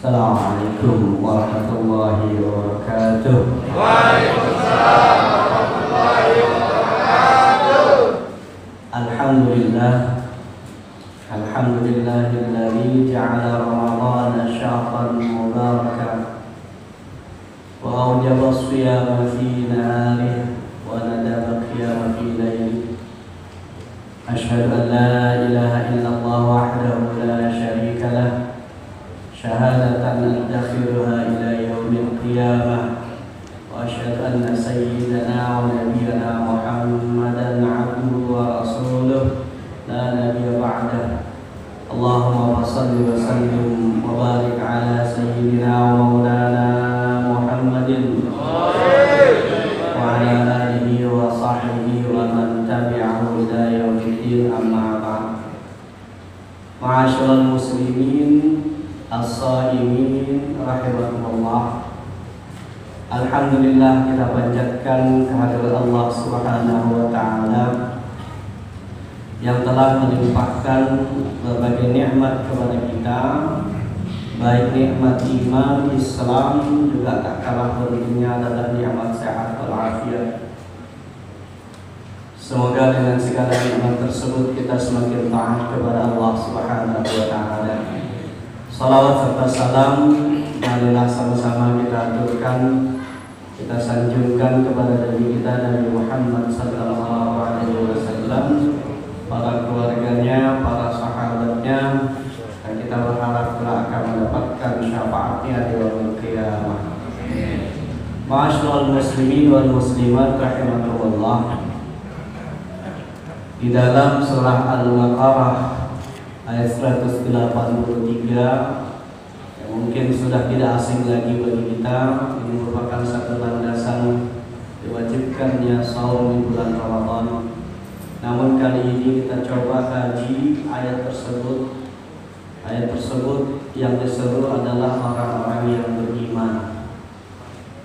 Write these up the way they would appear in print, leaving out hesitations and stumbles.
Assalamualaikum warahmatullahi wabarakatuh. Waalaikumsalam warahmatullahi wabarakatuh. Alhamdulillah, alhamdulillahilladzi ja'ala Ramadhana syahran mubarakan wa awjaba as-siyama fi naharihi wa nadaba qiyama fi laylihi. Asyhadu an la ilaha illallah wahdahu la syarika lah, syahadatan adakhiruha ila yaumil qiyamah. Wa asyhadu anna sayyidana wa nabiyyana Muhammadan abduhu wa rasuluh la nabiyya ba'dah. Allahumma salli wa sallim wa barik ala sayyidina wa maulana Muhammadin wa ala alihi wa sahbihi wa man tabi'ahu ila yaumiddin, amma ba'd. Ma'asyiral muslimin as-shaimin rahimakumullah. Alhamdulillah, kita panjatkan kehadirat Allah Subhanahu wa taala yang telah melimpahkan berbagai nikmat kepada kita, baik nikmat iman, Islam, juga tak kalah pentingnya adalah nikmat sehat walafiat. Semoga dengan segala nikmat tersebut kita semakin taat kepada Allah Subhanahu wa taala. Salawat serta salam marilah sama-sama kita aturkan, kita sanjungkan kepada Nabi kita Nabi Muhammad sallallahu alaihi wasallam, para keluarganya, para sahabatnya, dan kita berharap telah akan mendapatkan syafaatnya di yaumil qiyamah. Ma'asyiral muslimin wal muslimat rahimakumullah. Di dalam surah Al-Baqarah ayat 183 yang mungkin sudah tidak asing lagi bagi kita, ini merupakan satu landasan diwajibkannya saum di bulan Ramadan. Namun kali ini kita coba kaji ayat tersebut. Ayat tersebut yang diseru adalah orang-orang yang beriman.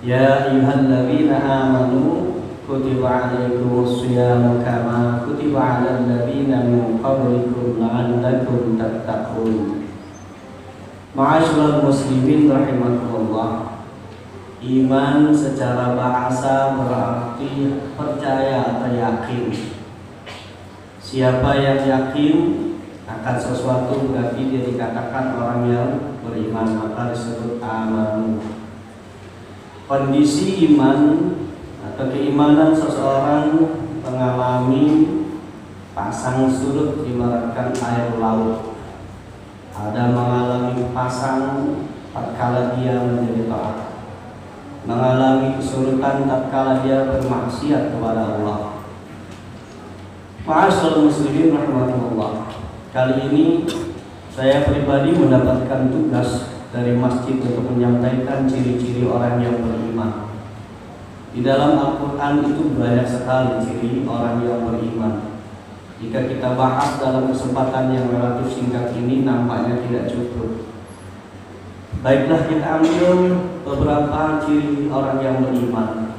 Ya ayyuhalladzina amanu kutiba alaikumus syiyamu kama kutiba alal ladzina min qablikum la'allakum tattaqun. Ma'asyiral muslimin rahimakumullah. Iman secara bahasa berarti percaya atau yakin. Siapa yang yakin akan sesuatu berarti dia dikatakan orang yang beriman, maka disebut amanu. Kondisi iman atau keimanan seseorang mengalami pasang surut ibaratkan air laut. Ada mengalami pasang tatkala dia menjadi taat, mengalami kesurutan tatkala dia bermaksiat kepada Allah. Ma'asyiral muslimin rahimakumullah. Kali ini saya pribadi mendapatkan tugas dari masjid untuk menyampaikan ciri-ciri orang yang beriman. Di dalam Al-Quran itu banyak sekali ciri orang yang beriman. Jika kita bahas dalam kesempatan yang relatif singkat ini nampaknya tidak cukup. Baiklah, kita ambil beberapa ciri orang yang beriman.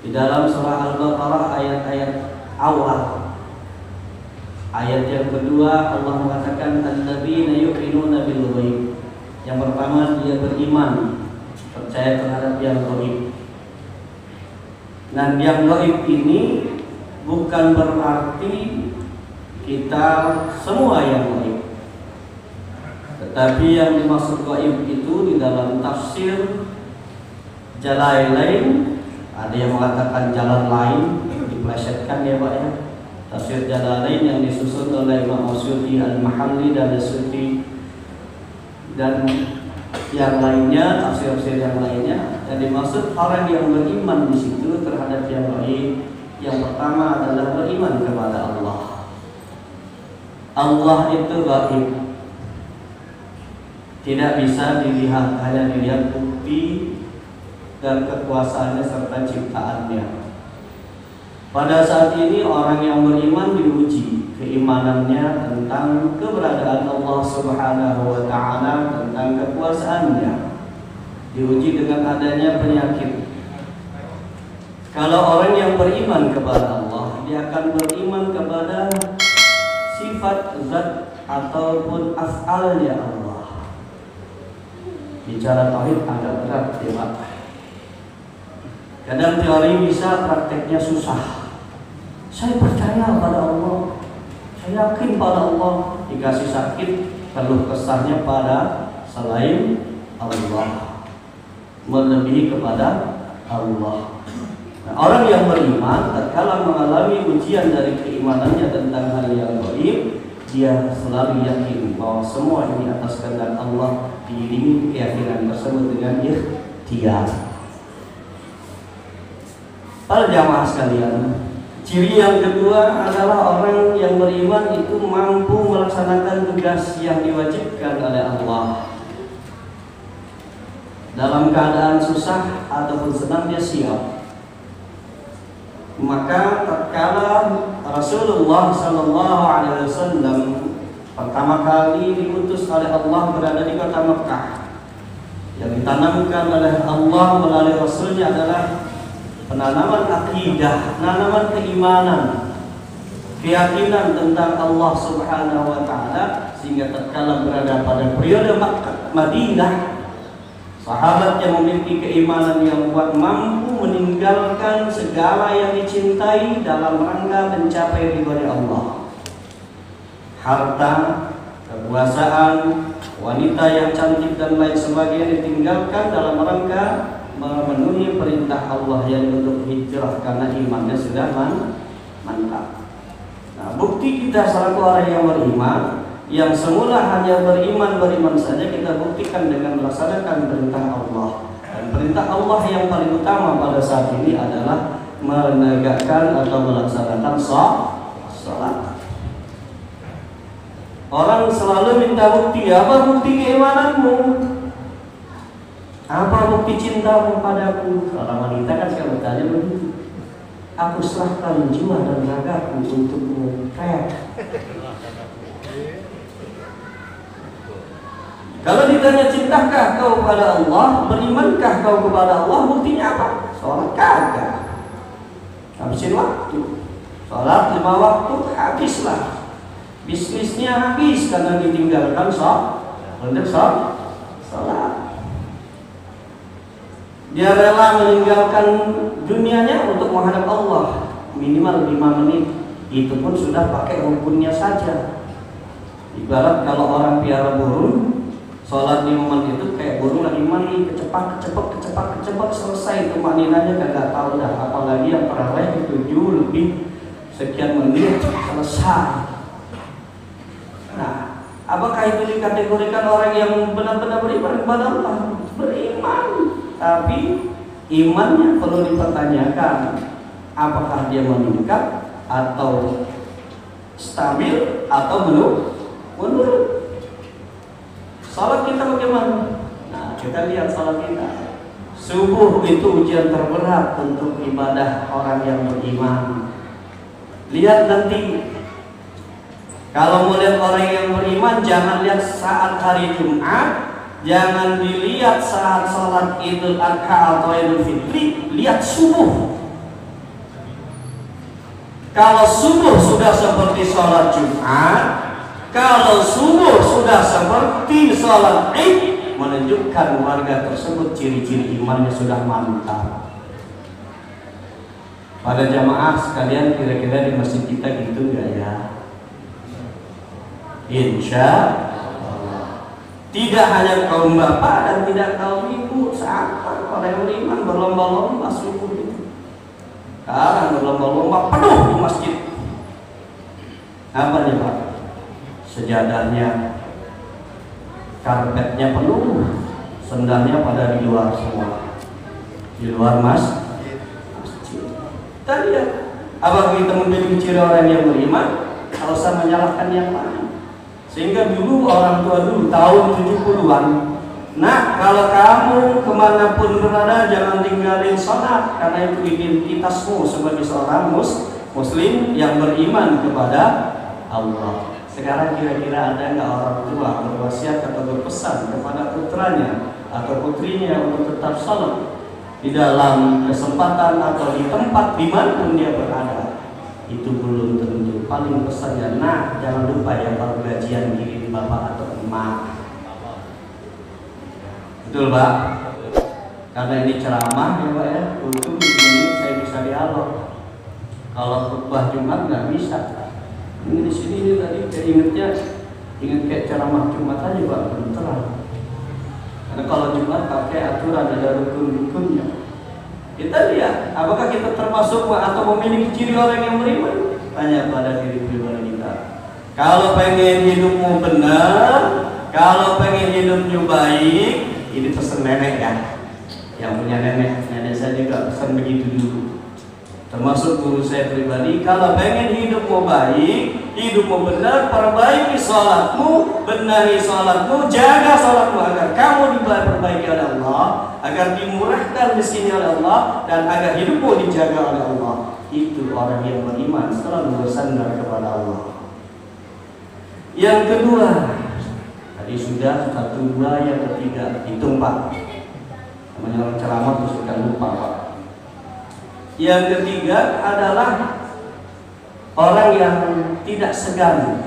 Di dalam surah Al-Baqarah ayat-ayat awal, ayat yang kedua Allah mengatakan alladzina yu'minuna bil ghaib. Yang pertama, dia beriman, percaya terhadap yang ghaib. Dan yang gaib ini bukan berarti kita semua yang gaib, tetapi yang dimaksud gaib itu di dalam tafsir Jalalain ada yang mengatakan jalan lain, diplesetkan ya Pak ya. Tafsir Jalalain yang disusun oleh Imam Asyuti Al-Mahalli dan Asyuti dan yang lainnya, tafsir-tafsir yang lainnya. Dan dimaksud orang yang beriman di situ terhadap yang gaib, yang pertama adalah beriman kepada Allah. Allah itu gaib, tidak bisa dilihat, hanya dilihat bukti dan kekuasaannya serta ciptaannya. Pada saat ini orang yang beriman diuji keimanannya tentang keberadaan Allah Subhanahu wa taala, tentang kekuasaannya. Diuji dengan adanya penyakit. Kalau orang yang beriman kepada Allah, dia akan beriman kepada sifat zat ataupun af'alnya Allah. Bicara tauhid agak berat ya Pak. Kadang teori bisa, prakteknya susah. Saya percaya pada Allah, saya yakin pada Allah. Dikasih sakit, keluh kesahnya pada selain Allah, melebihi kepada Allah. Nah, orang yang beriman tatkala mengalami ujian dari keimanannya tentang hal yang gaib, dia selalu yakin bahwa semua ini atas kehendak Allah, diiringi keyakinan tersebut dengan ikhtiar. Para jamaah sekalian, ciri yang kedua adalah orang yang beriman itu mampu melaksanakan tugas yang diwajibkan oleh Allah. Dalam keadaan susah ataupun senang dia siap. Maka tatkala Rasulullah SAW pertama kali diutus oleh Allah berada di kota Mekah, yang ditanamkan oleh Allah melalui Rasulnya adalah penanaman akidah, penanaman keimanan, keyakinan tentang Allah Subhanahu wa Ta'ala, sehingga tatkala berada pada periode Madinah, sahabat yang memiliki keimanan yang kuat mampu meninggalkan segala yang dicintai dalam rangka mencapai ridha Allah. Harta, kekuasaan, wanita yang cantik dan lain sebagainya ditinggalkan dalam rangka memenuhi perintah Allah yang untuk hijrah karena imannya sudah mantap. Nah, bukti kita selaku orang yang beriman, yang semula hanya beriman saja, kita buktikan dengan melaksanakan perintah Allah. Dan perintah Allah yang paling utama pada saat ini adalah menegakkan atau melaksanakan salat. Orang selalu minta bukti. Apa bukti keimananmu? Apa bukti cintamu padaku? Seorang wanita kan sekali bertanya begitu. Aku serahkan jiwa dan ragaku untukmu. Kalau ditanya cintakah kau kepada Allah, berimankah kau kepada Allah, buktinya apa? Sholat kagak, habisin waktu. Sholat 5 waktu habislah. Bisnisnya habis karena ditinggalkan sholat. Dia rela meninggalkan dunianya untuk menghadap Allah minimal 5 menit. Itu pun sudah pakai rukunnya saja. Ibarat kalau orang piara burung, sholat 5 menit itu kayak burung lagi mandi, kecepak selesai itu makninanya kagak tahu dah. Apalagi yang terawih 7 lebih sekian menit selesai. Nah, apakah itu dikategorikan orang yang benar-benar beriman kepada Allah? Beriman, tapi imannya perlu dipertanyakan. Apakah dia meningkat atau stabil atau menurun? Salat kita bagaimana? Nah, kita lihat salat kita. Subuh itu ujian terberat untuk ibadah orang yang beriman. Lihat nanti, kalau mau lihat orang yang beriman, jangan lihat saat hari Jumat, jangan dilihat saat salat Idul Adha atau Idul Fitri, lihat subuh. Kalau subuh sudah seperti salat Jumat, kalau subuh sudah seperti salat Id, menunjukkan warga tersebut ciri-ciri imannya sudah mantap. Pada jamaah sekalian, kira-kira di masjid kita gitu gak ya? Insya Allah. Tidak hanya kaum bapak dan tidak kaum ibu, sahabat orang yang beriman berlomba-lomba subuh itu. Sekarang berlomba-lomba penuh di masjid. Apa nih Pak? Sejadahnya, karpetnya penuh, sendalnya pada di luar semua, di luar masjid. Tadi ya, apa kita menjadi ciri orang yang beriman? Kalau usah menyalahkan yang lain. Sehingga dulu orang tua dulu tahun 70-an, nah kalau kamu kemanapun berada jangan tinggalin sholat, karena itu identitasmu sebagai seorang muslim yang beriman kepada Allah. Sekarang kira-kira ada nggak orang tua berwasiat atau berpesan kepada putranya atau putrinya untuk tetap sholat di dalam kesempatan atau di tempat dimanapun dia berada? Itu belum tentu. Paling pesannya, nah jangan lupa ya kalau gajian kirim bapak atau emak. Betul Pak. Karena ini ceramah ya Pak ya, untung ini saya bisa dialog. Kalau khutbah Jumat nggak bisa. Ini di sini ini tadi kayak ingat kayak ceramah Jumat aja Pak, belum terang. Karena kalau Jumat pakai aturan ada rukun-rukunnya. Kita lihat, apakah kita termasuk atau memiliki ciri orang yang beriman? Tanya pada diri pribadi kita. Kalau pengen hidupmu benar, kalau pengen hidupnya baik, ini pesan nenek ya. Yang punya nenek saya juga pesan begitu dulu. Termasuk guru saya pribadi, kalau pengen hidupmu baik, hidupmu benar, perbaiki sholatmu, benahi sholatmu, jaga sholatmu agar kamu diperbaiki oleh Allah, agar dimurahkan rezekinya oleh Allah, dan agar hidupmu dijaga oleh Allah. Itu orang yang beriman selalu bersandar kepada Allah. Yang kedua, tadi sudah 1, 2, yang ketiga, hitung Pak. Namanya orang ceramah itu suka lupa Pak. Yang ketiga adalah orang yang tidak segan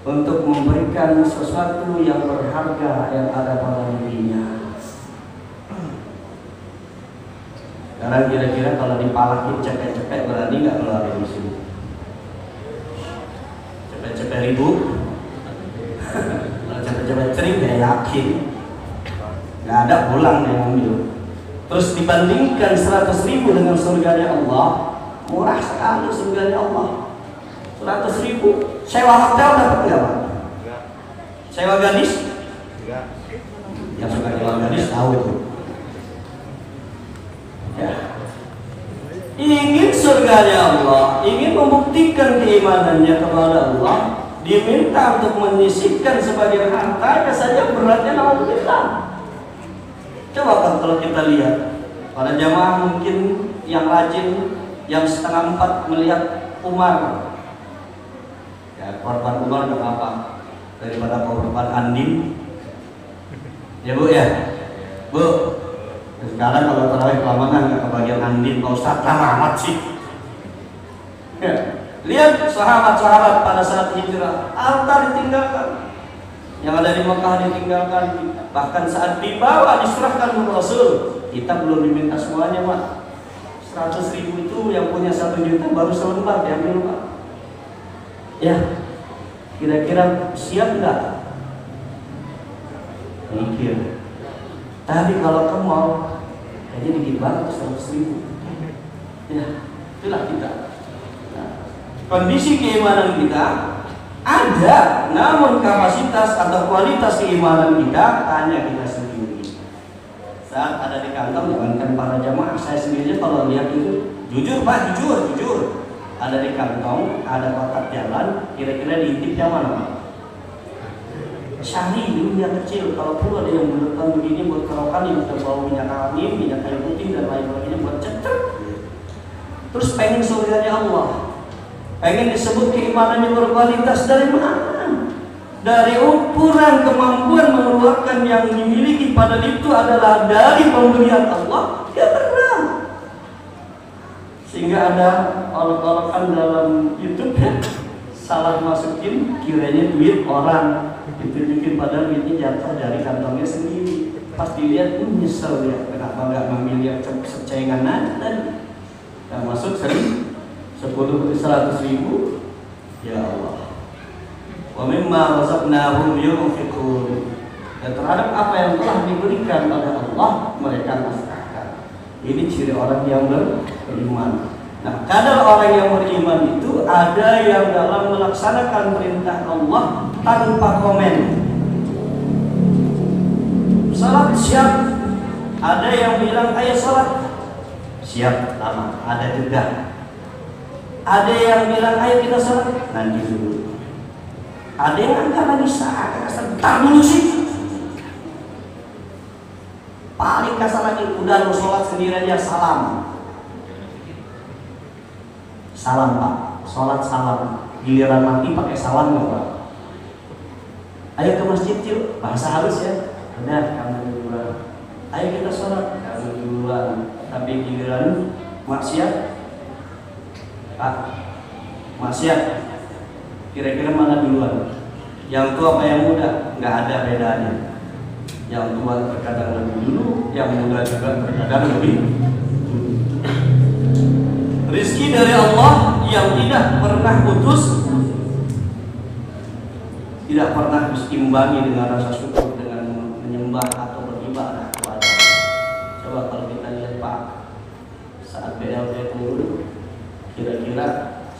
untuk memberikan sesuatu yang berharga yang ada pada dirinya. Sekarang kira-kira kalau dipalakin cepet-cepet berani nggak keluar dari sini? Cepet-cepet ribu? Kalau cepet-cepet sering saya yakin nggak ada pulang yang ambil. Terus dibandingkan 100.000 dengan surganya Allah, murah sekali surganya Allah. 100.000 sewa hotel dapat nggak Pak? Sewa gadis? Enggak. Yang suka sewa gadis tahu itu. Ya. Ingin surganya Allah, ingin membuktikan keimanannya kepada Allah, diminta untuk menyisihkan sebagian hartanya saja beratnya alhamdulillah. Coba kan kalau kita lihat para jamaah mungkin yang rajin, yang 3:30 melihat Umar, ya korban Umar nggak apa daripada korban Andin, ya Bu ya, Bu. Sekarang kalau terawih kelamaan nggak kebagian Andin, Pak Ustadz lama amat sih. Ya. Lihat sahabat-sahabat pada saat hijrah, harta ditinggalkan. Yang ada di Mekah ditinggalkan, bahkan saat dibawa diserahkan ke Rasul, kita belum diminta semuanya Pak. 100.000 itu yang punya 1 juta baru selembar diambil Pak. Ya, kira-kira siap nggak? Mikir. Tapi kalau kamu mau, kayaknya dikit banget 100.000. Ya, itulah kita. Nah, kondisi keimanan kita ada, namun kapasitas atau kualitas keimanan kita hanya kita sendiri. Saat ada di kantong, jangankan para jamaah, saya sendiri kalau lihat itu jujur Pak, jujur ada di kantong, ada kotak jalan, kira-kira diintip yang mana Pak? Syari dulu yang kecil, kalau perlu ada yang buletan begini buat kerokan yang sudah bau minyak angin, minyak kayu putih dan lain sebagainya buat cetek. Terus pengen surganya Allah, pengen disebut keimanannya berkualitas dari mana? Dari ukuran kemampuan mengeluarkan yang dimiliki pada itu adalah dari pemberian Allah, ya benar. Sehingga ada olok-olokan dalam YouTube ya, salah masukin kiranya duit orang, ditunjukin padahal duitnya jatuh dari kantongnya sendiri. Pas dilihat nyesel ya, kenapa nggak ngambil yang secengan aja tadi? Nah, masuk 100.000, ya Allah. Wa mimma razaqnahum yunfiqun. Dan terhadap apa yang telah diberikan oleh Allah, mereka nafkahkan. Ini ciri orang yang beriman. Nah, kadar orang yang beriman itu ada yang dalam melaksanakan perintah Allah tanpa komen. Salat siap, ada yang bilang ayo salat, siap lama, ada juga. Ada yang bilang ayo kita salat, nanti dulu. Ada yang enggak lagi saat, sebentar dulu sih. Paling kasar lagi, udah lu sholat sendiri aja, salam. Salam Pak, sholat salam. Giliran mati pakai salam nggak Pak? Ayo ke masjid yuk, bahasa halus ya. Benar, kamu duluan. Ayo kita sholat, kamu duluan. Tapi giliran maksiat, Pak, maksiat. Kira-kira mana duluan? Yang tua apa yang muda? Nggak ada bedanya. Yang tua terkadang lebih dulu, yang muda juga terkadang lebih dulu. Rizki dari Allah yang tidak pernah putus, tidak pernah diimbangi dengan rasa syukur, dengan menyembah atau beribadah kepada Allah. Coba kalau kita lihat Pak, saat BLT turun, kira-kira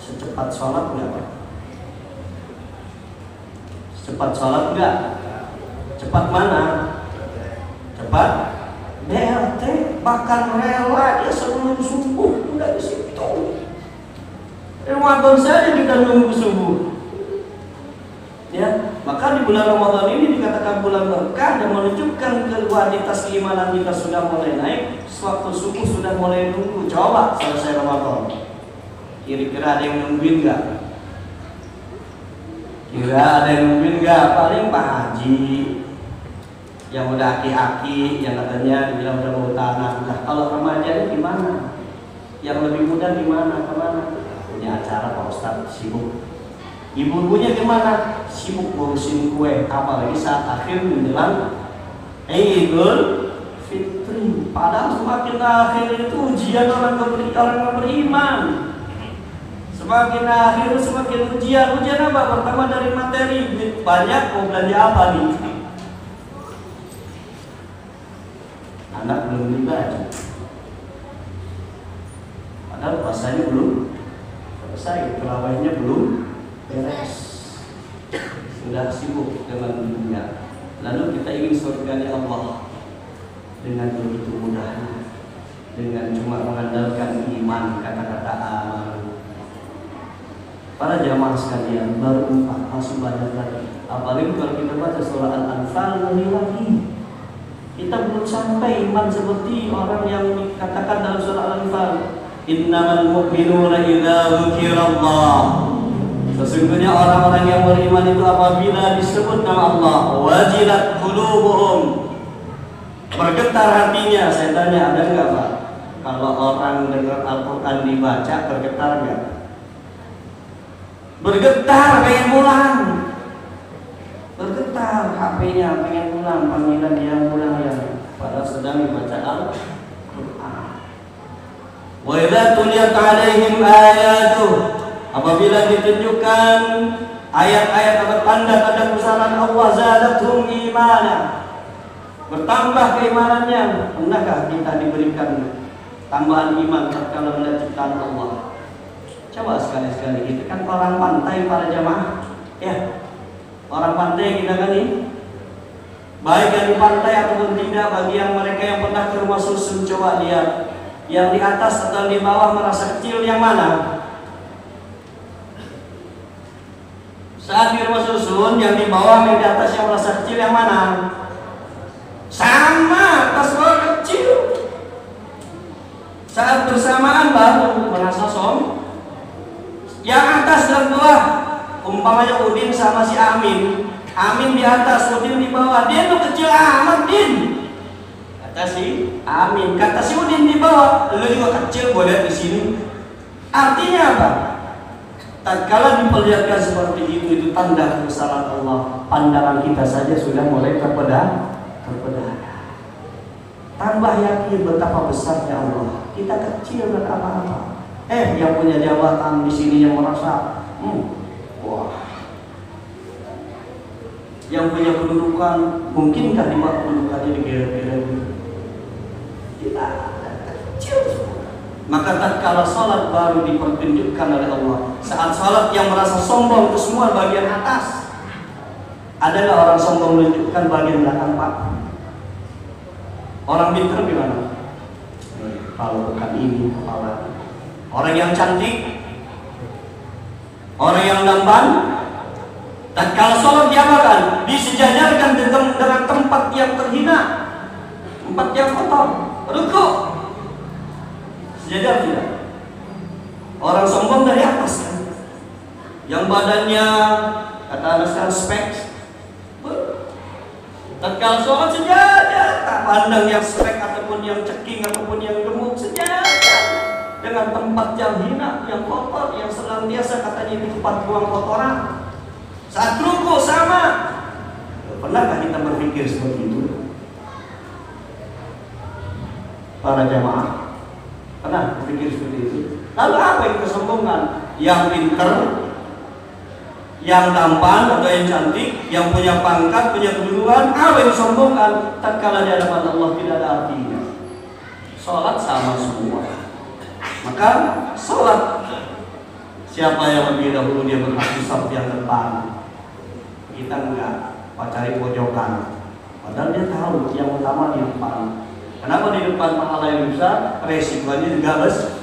secepat sholat nggak Pak? Cepat sholat nggak? Cepat mana? Cepat BLT, bahkan rela dia sebelum subuh udah di situ. Ramadan saja kita nunggu subuh. Ya, maka di bulan Ramadan ini dikatakan bulan berkah dan menunjukkan kualitas keimanan kita sudah mulai naik. Sewaktu subuh sudah mulai nunggu. Coba selesai Ramadan, kira-kira ada yang nungguin nggak? Kira ada yang nungguin nggak? Paling Pak Haji yang udah aki-aki, yang katanya dibilang udah mau tanah. Nah, kalau remaja ini gimana? Yang lebih muda gimana? Kemana? Punya acara Pak Ustadz, sibuk. Ibu-ibunya gimana? Sibuk ngurusin kue, apalagi saat akhir menjelang Idul Fitri. Padahal semakin akhir itu ujian orang yang beriman. Semakin akhir semakin ujian. Ujian apa? Pertama dari materi, banyak mau belanja apa nih? Anak belum beli baju, padahal puasanya belum selesai, terawihnya belum beres, sudah sibuk dengan dunia. Lalu kita ingin surganya Allah dengan begitu mudahnya, dengan cuma mengandalkan iman, kata-kata aman. Para jamaah sekalian, baru 4, masih banyak lagi. Apalagi kalau kita baca surah Al-Anfal lagi. Kita belum sampai iman seperti orang yang dikatakan dalam surah Al-Anfal, innamal mu'minuna idza dzukirallah. Sesungguhnya orang-orang yang beriman itu apabila disebut nama Allah, wajilat qulubuhum, bergetar hatinya. Saya tanya, ada enggak Pak? Kalau orang dengar Al-Quran dibaca, bergetar enggak? Bergetar, pengen pulang. Bergetar HP-nya, pengen pulang, panggilan dia pulang ya. Padahal sedang dibaca Al-Quran. Wa idza tuliyat 'alaihim ayatuh, apabila ditunjukkan ayat-ayat atau tanda-tanda kebesaran Allah, zadatuhum imana, bertambah keimanannya. Pernahkah kita diberikan tambahan iman tatkala melihat ciptaan Allah? Coba sekali-sekali, kita kan orang pantai para jamaah, ya, orang pantai kita kan ini, baik yang di pantai ataupun tidak. Bagi yang mereka yang pernah ke rumah susun, coba lihat, yang di atas atau di bawah merasa kecil yang mana? Saat di rumah susun, yang di bawah yang di atas yang merasa kecil yang mana? Sama, atas bawah kecil. Saat bersamaan baru merasa sombong. Yang atas dan bawah, umpamanya Udin sama si Amin, Amin di atas, Udin di bawah. Dia tuh kecil amat, Din, kata si Amin. Kata si Udin di bawah, lu juga kecil, gue lihat di sini. Artinya apa? Tatkala diperlihatkan seperti itu tanda kebesaran Allah, pandangan kita saja sudah mulai terpedaya. Tambah yakin betapa besarnya Allah. Kita kecil dan apa-apa. Yang punya jabatan di sini yang merasa, wah, yang punya kedudukan, mungkinkah di bawah kedudukannya digeret-geret? Tidak, kecil. Maka tatkala salat baru dipertunjukkan oleh Allah. Saat salat yang merasa sombong itu semua bagian atas. Adalah orang sombong menunjukkan bagian belakang Pak? Orang pintar gimana? Kalau bukan ini kepala. Orang yang cantik, orang yang tampan, tatkala salat diapakan? Disejajarkan dengan tempat yang terhina, tempat yang kotor, rukuk. Sejajar tidak? Orang sombong dari atas kan? Yang badannya kata anak sekarang spek. Tatkala salat sejajar, tak pandang yang spek ataupun yang ceking ataupun yang gemuk, sejajar dengan tempat yang hina, yang kotor, yang senantiasa katanya di tempat buang kotoran. Saat rukuk sama. Pernahkah kita berpikir seperti itu? para jamaah? Pernah berpikir seperti itu? Lalu apa yang kita sombongkan? Yang pinter, yang tampan atau yang cantik, yang punya pangkat, punya kedudukan, apa yang disombongkan? Tatkala di hadapan Allah tidak ada artinya. Sholat sama semua. Maka sholat, siapa yang lebih dahulu dia berhak di saf yang depan? Kita enggak, cari pojokan. Padahal dia tahu yang utama di depan. Kenapa di depan pahala yang besar, resikonya juga besar.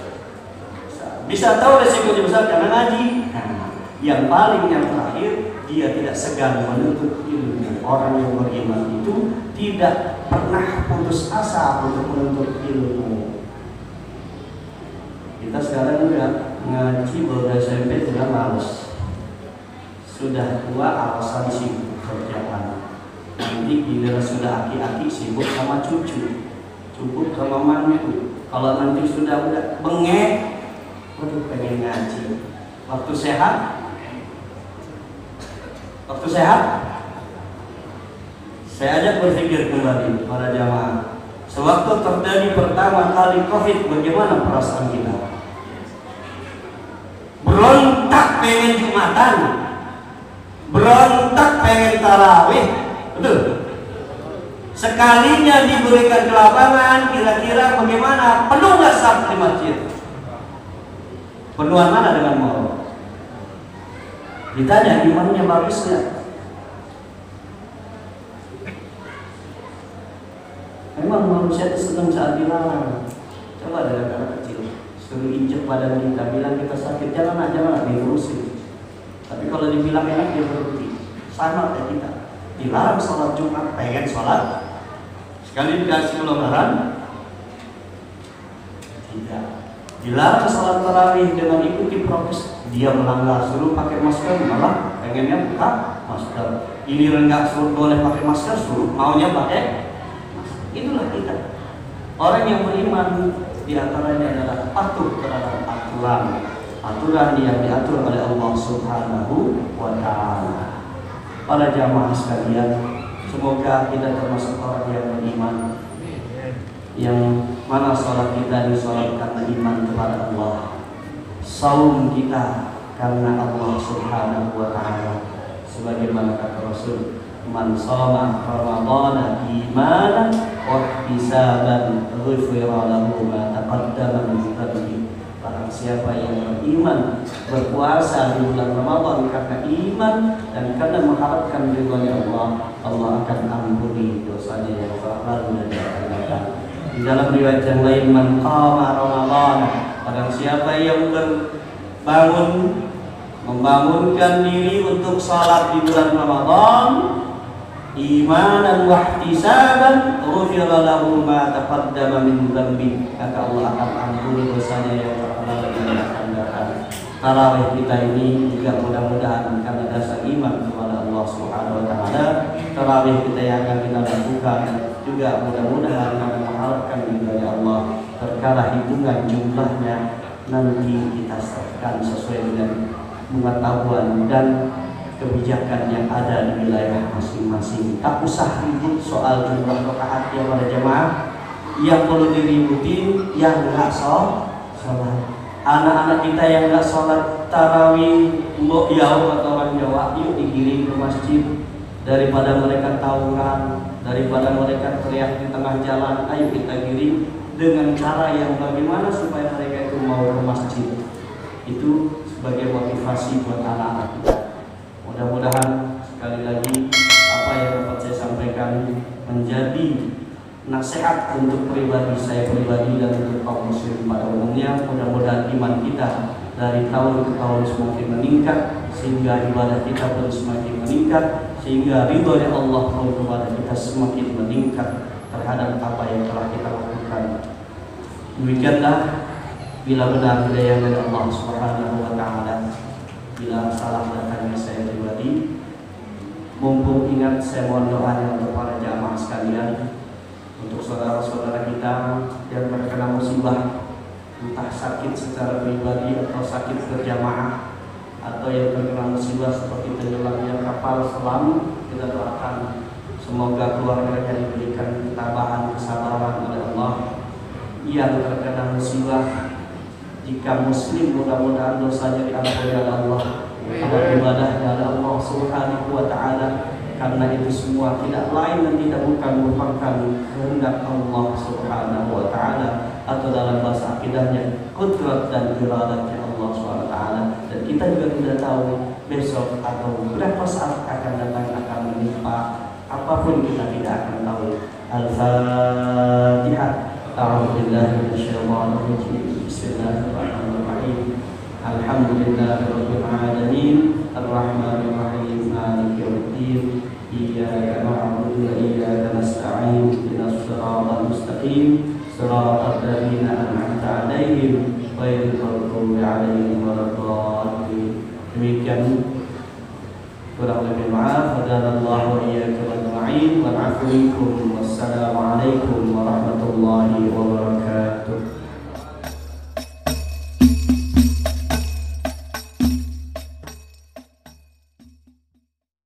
Bisa tahu resikonya besar karena ngaji. Yang paling yang terakhir, dia tidak segan menuntut ilmu. Orang yang beriman itu tidak pernah putus asa untuk menuntut ilmu. Kita sekarang juga ngaji baru SMP sudah males, sudah tua alasan sibuk kerjaan. Nanti giliran sudah aki-aki sibuk sama cucu, sibuk sama mantu. Kalau nanti sudah bengek, waduh pengen ngaji. Waktu sehat, saya ajak berpikir kembali para jamaah. Sewaktu terjadi pertama kali COVID, bagaimana perasaan kita? Berontak pengen Jumatan, berontak pengen tarawih, betul? Sekalinya diberikan ke lapangan, kira-kira bagaimana? Penuh nggak saf di masjid? Penuhan mana dengan mau? Ditanya imannya bagus nggak? Memang manusia itu senang saat dilarang. Coba dari anak kecil, suruh injek badan kita, bilang kita sakit, jangan diurusin. Tapi kalau dibilang enak dia berhenti. Sama kayak kita, dilarang sholat Jumat, pengen sholat. Sekali dikasih kelonggaran, tidak. Dilarang sholat tarawih dengan ikuti prokes, dia melanggar. Suruh pakai masker, malah pengennya buka masker. Ini enggak suruh boleh pakai masker, suruh maunya pakai. Itulah kita. Orang yang beriman diantaranya adalah patuh terhadap aturan yang diatur oleh Allah Subhanahu wa Ta'ala. Para jamaah sekalian, semoga kita termasuk orang yang beriman, yang mana sholat kita disolat karena iman kepada Allah, saum kita karena Allah Subhanahu wa Ta'ala. Sebagaimana kata Rasul, man shoma ramadhana imanan wa ihtisaban ghufira lahu ma taqaddama min dhanbihi. Barang siapa yang beriman, berpuasa di bulan Ramadan karena iman dan karena mengharapkan ridhonya Allah, Allah akan ampuni dosanya yang telah lalu dan yang akan datang. Di dalam riwayat yang lain, man qama Ramadan, barang siapa yang membangunkan diri untuk salat di bulan Ramadan, imanan wa ihtisaban ghufira lahu ma taqaddama min dhanbi, maka Allah akan ampuni dosanya yang telah lalu dan akan datang. Tarawih kita ini juga mudah-mudahan karena dasar iman kepada Allah Subhanahu wa Ta'ala, tarawih kita yang akan kita lakukan juga mudah-mudahan karena mengharapkan ridhonya Allah. Terkala hitungan jumlahnya nanti kita serahkan sesuai dengan pengetahuan dan kebijakan yang ada di wilayah masing-masing. Tak usah ribut soal jumlah rakaat yang pada jemaah. Yang perlu diributin yang nggak sholat. Anak-anak kita yang nggak sholat tarawih, mbok yau atau orang Jawa, yuk digiring ke masjid. Daripada mereka tawuran, daripada mereka teriak di tengah jalan, ayo kita giring dengan cara yang bagaimana supaya mereka itu mau ke masjid. Itu sebagai motivasi buat anak-anak kita. Mudah-mudahan sekali lagi apa yang dapat saya sampaikan menjadi nasihat untuk pribadi saya pribadi dan untuk kaum muslim pada umumnya. Mudah-mudahan iman kita dari tahun ke tahun semakin meningkat, sehingga ibadah kita pun semakin meningkat, sehingga ridhonya Allah pun kepada kita semakin meningkat terhadap apa yang telah kita lakukan. Demikianlah, bila benar hidayah dari Allah Subhanahu wa Ta'ala, bila salah datangnya saya pribadi. Mumpung ingat, saya mohon doanya untuk para jamaah sekalian, untuk saudara-saudara kita yang terkena musibah, entah sakit secara pribadi atau sakit berjamaah, atau yang terkena musibah seperti tenggelamnya kapal selam. Kita doakan semoga keluarganya diberikan ketabahan, kesabaran oleh Allah, yang terkena musibah. Jika muslim mudah-mudahan dosanya diampuni oleh Allah, amal ibadahnya oleh Allah Subhanahu wa taala. Karena itu semua tidak lain dan tidak bukan merupakan kehendak Allah Subhanahu wa taala, atau dalam bahasa akidahnya qudrat dan iradatnya Allah Subhanahu wa taala. Dan kita juga tidak tahu besok atau berapa saat akan datang akan menimpa, apapun kita tidak akan tahu. Al-Fatihah. A'udzubillahi minasyaitonir rajim. Bismillahirrahmanirrahim. Alhamdulillahirabbil alamin, arrahmanir rahim, maliki yaumiddin. Iyyaka na'budu wa iyyaka nasta'in. Ihdinas siratal mustaqim, siratal ladzina an'amta 'alaihim ghairil maghdubi 'alaihim waladdallin. Demikian kurang lebih maaf. Hadanallahu wa iyyakum ajma'in. Wal 'afwu minkum. Wassalamu alaikum warahmatullahi wabarakatuh.